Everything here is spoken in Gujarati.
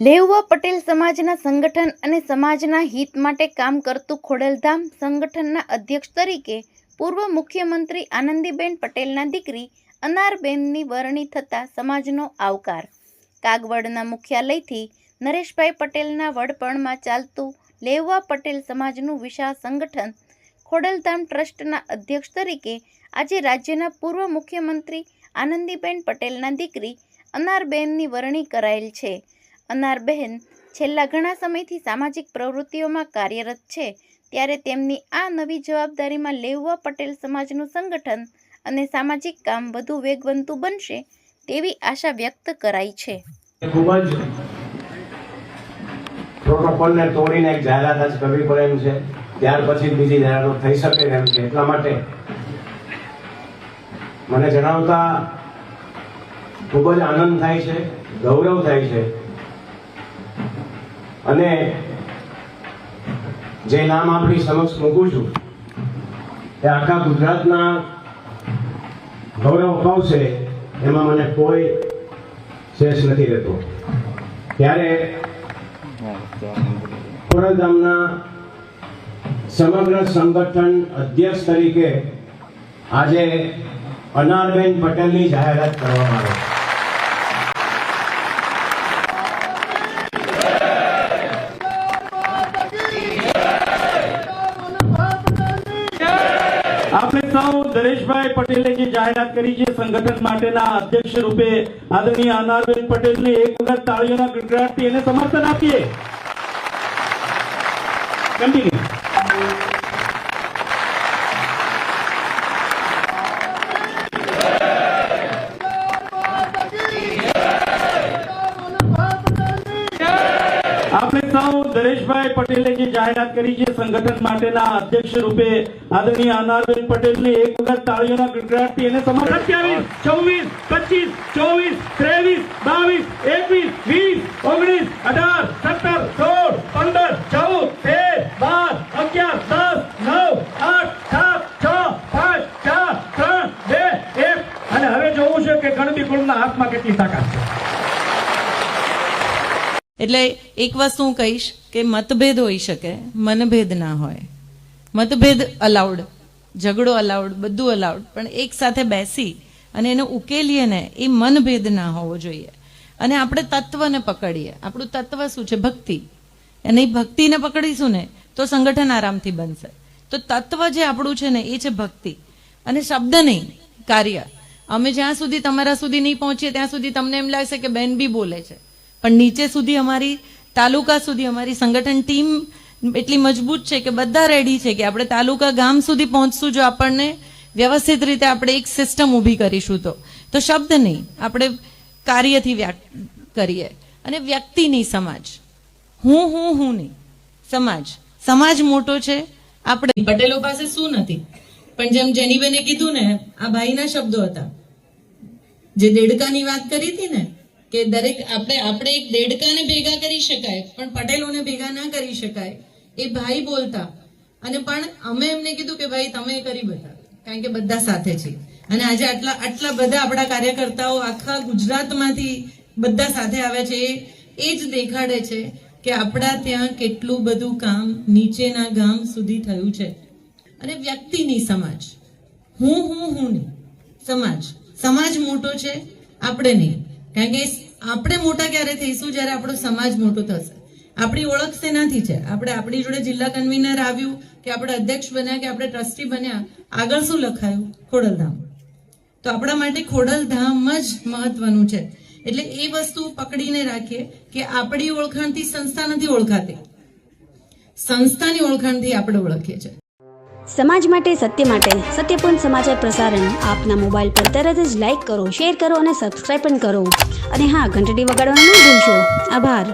લેઉવા પટેલ સમાજના સંગઠન અને સમાજના હિત માટે કામ કરતું ખોડલધામ સંગઠનના અધ્યક્ષ તરીકે પૂર્વ મુખ્યમંત્રી આનંદીબેન પટેલના દીકરી અનારબેનની વરણી થતાં સમાજનો આવકાર. કાગવડના મુખ્યાલયથી નરેશભાઈ પટેલના વડપણમાં ચાલતું લેઉવા પટેલ સમાજનું વિશાળ સંગઠન ખોડલધામ ટ્રસ્ટના અધ્યક્ષ તરીકે આજે રાજ્યના પૂર્વ મુખ્યમંત્રી આનંદીબેન પટેલના દીકરી અનારબેનની વરણી કરાયેલ છે. અનારબહેન છેલ્લા ઘણા સમયથી સામાજિક પ્રવૃત્તિઓમાં કાર્યરત છે, ત્યારે તેમની આ નવી જવાબદારીમાં લેઉવા પટેલ સમાજનું સંગઠન અને સામાજિક કામ વધુ વેગવંતું બનશે તેવી આશા વ્યક્ત કરાઈ છે. ખૂબ જ પ્રોટોકોલને તોડીને એક જાહેરાત જ કરવી પડે એમ છે, ત્યાર પછી બીજી જાહેરાતો થઈ શકે એમ છે. એટલા માટે મને જણાવતા ખૂબ જ આનંદ થાય છે, ગૌરવ થાય છે અને જે નામ આપણી સમક્ષ મૂકું છું એ આખા ગુજરાતના ગૌરવ અપાવશે એમાં મને કોઈ શેષ નથી રહેતો. ત્યારે ખોડલધામના સમગ્ર સંગઠન અધ્યક્ષ તરીકે આજે અનારબેન પટેલની જાહેરાત કરવામાં આવે. આપણે સૌ નરેશભાઈ પટેલે જે જાહેરાત કરી છે સંગઠન માટેના અધ્યક્ષ રૂપે આદરણીય અનારબેન પટેલને એક વખત તાળીઓના ગડગડાટથી એને સમર્થન આપીએ. કન્ટિન્યુ. આપણે સૌ નરેશભાઈ પટેલે જે જાહેરાત કરી છે સંગઠન માટેના અધ્યક્ષ રૂપે આદરણીય અનારબેન પટેલને એક વખત તાળીઓના ગડગડાટથી એને સમર્થન 27, 24, 25, 24, 22, 23, 20, 21, 22, 23, 14, 15, 16, 17, 18, 19, 8, 7, 6, 5, 4, 3, 2, 1 અને હવે જોવું છે કે ગણતી કુળના હાથમાં કેટલી તાકાત છે. એટલે એક વસ્તુ હું કહીશ કે મતભેદ હોઈ શકે, મનભેદ ના હોય. મતભેદ અલાઉડ, ઝઘડો અલાઉડ, બધું અલાઉડ, પણ એક સાથે બેસી અને એને ઉકેલીએ ને એ મનભેદ ના હોવો જોઈએ. અને આપણે તત્વને પકડીએ. આપણું તત્વ શું છે? ભક્તિ. અને એ ભક્તિને પકડીશું ને તો સંગઠન આરામથી બનશે. તો તત્વ જે આપણું છે ને એ છે ભક્તિ, અને શબ્દ નહીં, કાર્ય. અમે જ્યાં સુધી તમારા સુધી નહીં પહોંચીએ ત્યાં સુધી તમને એમ લાગશે કે બેન બી બોલે છે, પણ નીચે સુધી અમારી તાલુકા સુધી અમારી સંગઠન ટીમ એટલી મજબૂત છે કે બધા રેડી છે કે આપણે તાલુકા ગામ સુધી પહોંચશું જો આપણને વ્યવસ્થિત રીતે આપણે એક સિસ્ટમ ઊભી કરીશું તો શબ્દ નહીં, આપણે કાર્યથી વ્યક્ત કરીએ. અને વ્યક્તિ નહીં, સમાજ. હું નહીં, સમાજ મોટો છે. આપણે પટેલો પાસે શું નથી, પણ જેમ જેનીબેને કીધું ને, આ ભાઈના શબ્દો હતા જે દેડકાની વાત કરી હતી ને, કે દરેક આપણે એક દેડકાને ભેગા કરી શકાય પણ પટેલોને ભેગા ના કરી શકાય. એ ભાઈ બોલતા, અને પણ અમે એમને કીધું કે ભાઈ તમે કરી બતાવો, કારણ કે બધા સાથે છે. અને આજે આટલા બધા આપણા કાર્યકર્તાઓ આખા ગુજરાતમાંથી બધા સાથે આવ્યા છે. એ જ દેખાડે છે કે આપણા ત્યાં કેટલું બધું કામ નીચેના ગામ સુધી થયું છે. અને વ્યક્તિની સમાજ, હું નહીં, સમાજ મોટો છે, આપણે નહીં. કારણ કે આપણે મોટા ક્યારે થઈશું? જ્યારે આપણો સમાજ મોટો થશે. આપણી ઓળખ શેનાથી છે? આપણી જોડે જિલ્લા કન્વીનર આવ્યું કે આપણે અધ્યક્ષ બન્યા કે આપણે ટ્રસ્ટી બન્યા, આગળ શું લખાયું? ખોડલધામ. તો આપણા માટે ખોડલધામ જ મહત્વનું છે. એટલે એ વસ્તુ પકડીને રાખીએ કે આપણી ઓળખાણથી સંસ્થા નથી ઓળખાતી, સંસ્થાની ઓળખાણથી આપણે ઓળખીએ છીએ. સમાજ માટે, સત્ય માટે, સત્યપૂર્ણ સમાચાર પ્રસારણ આપના મોબાઈલ પર તરત જ લાઈક કરો, શેર કરો અને સબસ્ક્રાઈબ પણ કરો. અને હા, ઘંટડી વગાડવાનું ન ભૂલશો. આભાર.